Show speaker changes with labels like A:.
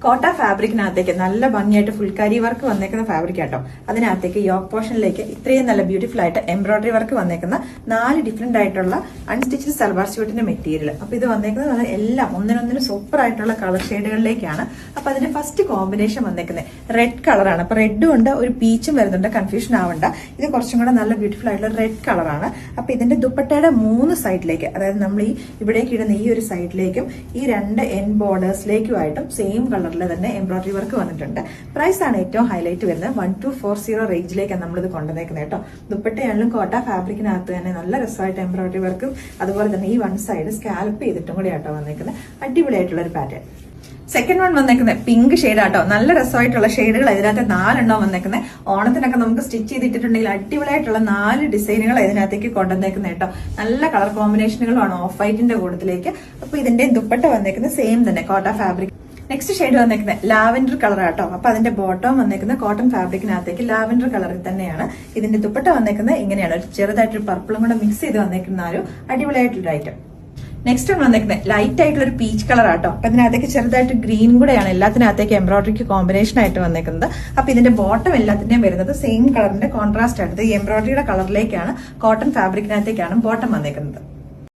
A: കോട്ട ഫാബ്രിക്കിനകത്തേക്ക് നല്ല ഭംഗിയായിട്ട് ഫുൾക്കാരി വർക്ക് വന്നേക്കുന്ന ഫാബ്രിക് ആട്ടോ. അതിനകത്തേക്ക് യോക്ക് പോർഷനിലേക്ക് ഇത്രയും നല്ല ബ്യൂട്ടിഫുൾ ആയിട്ട് എംബ്രോയിഡറി വർക്ക് വന്നേക്കുന്ന 4 ഡിഫറെന്റ് ആയിട്ടുള്ള അൺസ്റ്റിച്ച്ഡ് സൽവാർ സ്യൂട്ടിന്റെ മെറ്റീരിയൽ. അപ്പൊ ഇത് വന്നേക്കുന്നത് എല്ലാം ഒന്നിനൊന്നിന് സൂപ്പർ ആയിട്ടുള്ള കളർ ഷെയ്ഡുകളിലേക്കാണ്. അപ്പൊ അതിന്റെ ഫസ്റ്റ് കോമ്പിനേഷൻ വന്നേക്കുന്നത് റെഡ് കളറാണ്. അപ്പൊ റെഡും ഉണ്ട്, ഒരു പീച്ചും വരുന്നുണ്ട്, കൺഫ്യൂഷൻ ആവണ്ട. ഇത് കുറച്ചും കൂടെ നല്ല ബ്യൂട്ടിഫുൾ ആയിട്ടുള്ള റെഡ് കളറാണ്. അപ്പൊ ഇതിന്റെ ദുപ്പട്ടയുടെ 3 സൈഡിലേക്ക്, അതായത് നമ്മൾ ഈ ഇവിടേക്ക് ഇടുന്ന ഈ ഒരു സൈഡിലേക്കും ഈ 2 എൻ ബോർഡേഴ്സിലേക്കുമായിട്ടും സെയിം കളറിൽ തന്നെ എംബ്രോയിഡറി വർക്ക് വന്നിട്ടുണ്ട്. പ്രൈസ് ആണ് ഏറ്റവും ഹൈലൈറ്റ് വരുന്നത്. 1240 റേഞ്ചിലേക്കാണ് നമ്മളിത് കൊണ്ടുവന്നേക്കുന്നത് കേട്ടോ. ദുപ്പട്ടയാണെങ്കിലും കോട്ട ഫാബ്രിക്കിനകത്ത് തന്നെ നല്ല രസമായിട്ട് എംബ്രോയിഡറി വർക്കും അതുപോലെ തന്നെ ഈ 1 സൈഡ് സ്കാൽപ്പ് ചെയ്തിട്ടും കൂടി ആട്ടോ വന്നേക്കുന്നത്. അടിപൊളിയായിട്ടുള്ള ഒരു പാറ്റേൺ. സെക്കൻഡ് വൺ വന്നേക്കുന്നത് പിങ്ക് ഷെയ്ഡ് ആട്ടോ. നല്ല രസമായിട്ടുള്ള ഷെയ്ഡുകൾ ഇതിനകത്ത് 4 എണ്ണം വന്നേക്കുന്നത്. ഓണത്തിനൊക്കെ നമുക്ക് സ്റ്റിച്ച് ചെയ്തിട്ടുണ്ടെങ്കിൽ അടിപൊളിയായിട്ടുള്ള 4 ഡിസൈനുകൾ ഇതിനകത്തേക്ക് കൊണ്ടുവന്നേക്കുന്നത് കേട്ടോ. നല്ല കളർ കോമ്പിനേഷനുകളാണ് ഓഫ് വൈറ്റിന്റെ കൂട്ടത്തിലേക്ക്. അപ്പൊ ഇതിന്റെ ദുപ്പട്ട വന്നേക്കുന്നത് സെയിം തന്നെ കോട്ട ഫാബ്രിക്. നെക്സ്റ്റ് ഷെയ്ഡ് വന്നേക്കുന്നത് ലാവൻഡർ കളർ ആട്ടോ. അപ്പൊ അതിന്റെ ബോട്ടം വന്നേക്കുന്നത് കോട്ടൺ ഫാബ്രിക്കിനകത്തേക്ക് ലാവൻഡർ കളറിൽ തന്നെയാണ്. ഇതിന്റെ ദുപ്പട്ട വന്നേക്കുന്നത് ഇങ്ങനെയാണ്, ഒരു ചെറുതായിട്ട് പർപ്പിളും കൂടെ മിക്സ് ചെയ്ത് വന്നേക്കുന്ന ഒരു അടിപൊളിയായിട്ടുള്ള ഐറ്റം. നെക്സ്റ്റ് വൺ വന്നേക്കുന്നത് ലൈറ്റ് ആയിട്ടുള്ള ഒരു പീച്ച് കളർ ആട്ടോ. അപ്പൊ ഇതിനകത്തേക്ക് ചെറുതായിട്ട് ഗ്രീൻ കൂടെയാണ് എല്ലാത്തിനകത്തേക്ക് എംബ്രോയിഡറിക്ക് കോമ്പിനേഷൻ ആയിട്ട് വന്നേക്കുന്നത്. അപ്പൊ ഇതിന്റെ ബോട്ടം എല്ലാത്തിന്റെയും വരുന്നത് സെയിം കളറിന്റെ കോൺട്രാസ്റ്റ് ആയിട്ട് ഈ എംബ്രോയിഡറിയുടെ കളറിലേക്കാണ്, കോട്ടൺ ഫാബ്രിക്കിനകത്തേക്കാണ് ബോട്ടം വന്നേക്കുന്നത്.